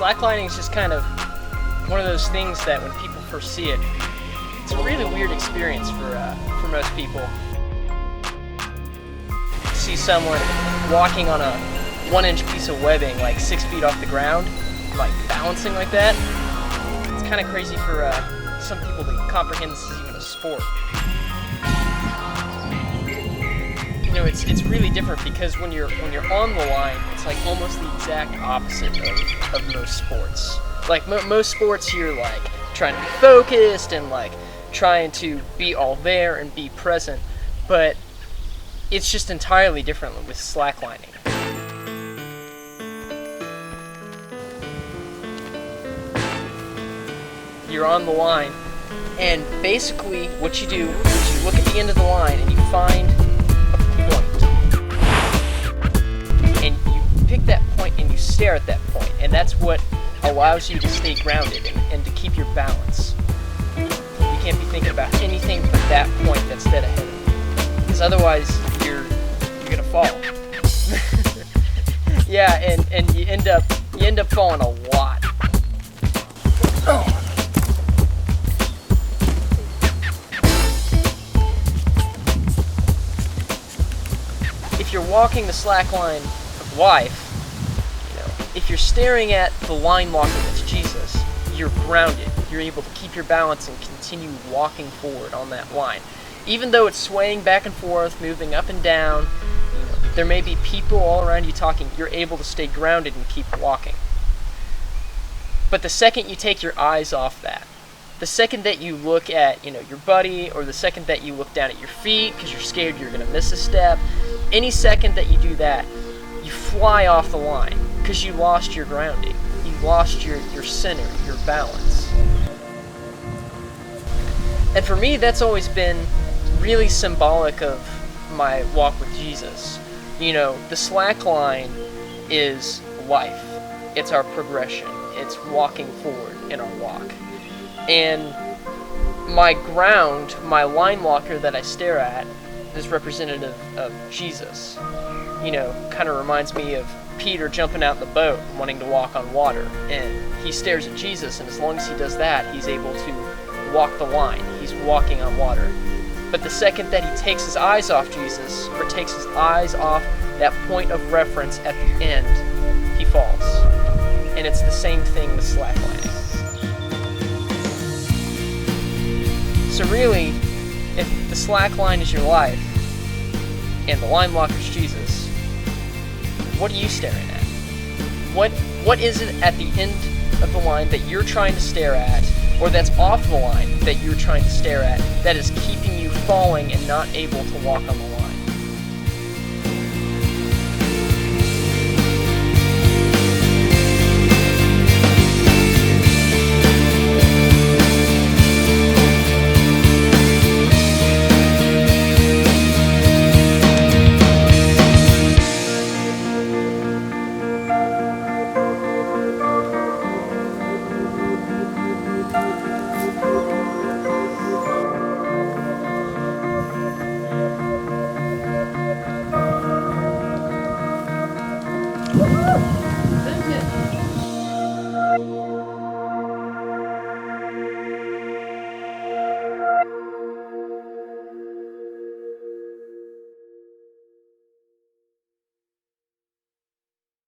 slacklining is just kind of one of those things that when people first see it, it's a really weird experience for most people. See someone walking on a 1-inch piece of webbing like 6 feet off the ground, like balancing like that. It's kind of crazy for some people to comprehend this is even a sport. You know, it's really different because when you're on the line, it's like almost the exact opposite of most sports. Like most sports, you're like trying to be focused and like trying to be all there and be present, but it's just entirely different with slacklining. You're on the line, and basically what you do is you look at the end of the line and you find a point. And you pick that point and you stare at that point, and that's what allows you to stay grounded and to keep your balance. You can't be thinking about anything but that point that's dead ahead of you, because otherwise you're gonna fall. Yeah, and you end up falling a lot. Oh. If you're walking the slack line of life, if you're staring at the line walker that's Jesus, you're grounded. You're able to keep your balance and continue walking forward on that line. Even though it's swaying back and forth, moving up and down, there may be people all around you talking, you're able to stay grounded and keep walking. But the second you take your eyes off that, the second that you look at your buddy, or the second that you look down at your feet because you're scared you're going to miss a step, any second that you do that, you fly off the line because you lost your grounding. You lost your center, your balance. And for me, that's always been really symbolic of my walk with Jesus. The slack line is life. It's our progression. It's walking forward in our walk. And my ground, my line walker that I stare at, is representative of Jesus. Kind of reminds me of Peter jumping out in the boat and wanting to walk on water. And he stares at Jesus, and as long as he does that, he's able to walk the line. He's walking on water. But the second that he takes his eyes off Jesus, or takes his eyes off that point of reference at the end, he falls. And it's the same thing with slacklining. So really, if the slack line is your life, and the line walker is Jesus, what are you staring at? What is it at the end of the line that you're trying to stare at, or that's off the line that you're trying to stare at, that is keeping you falling and not able to walk on the line?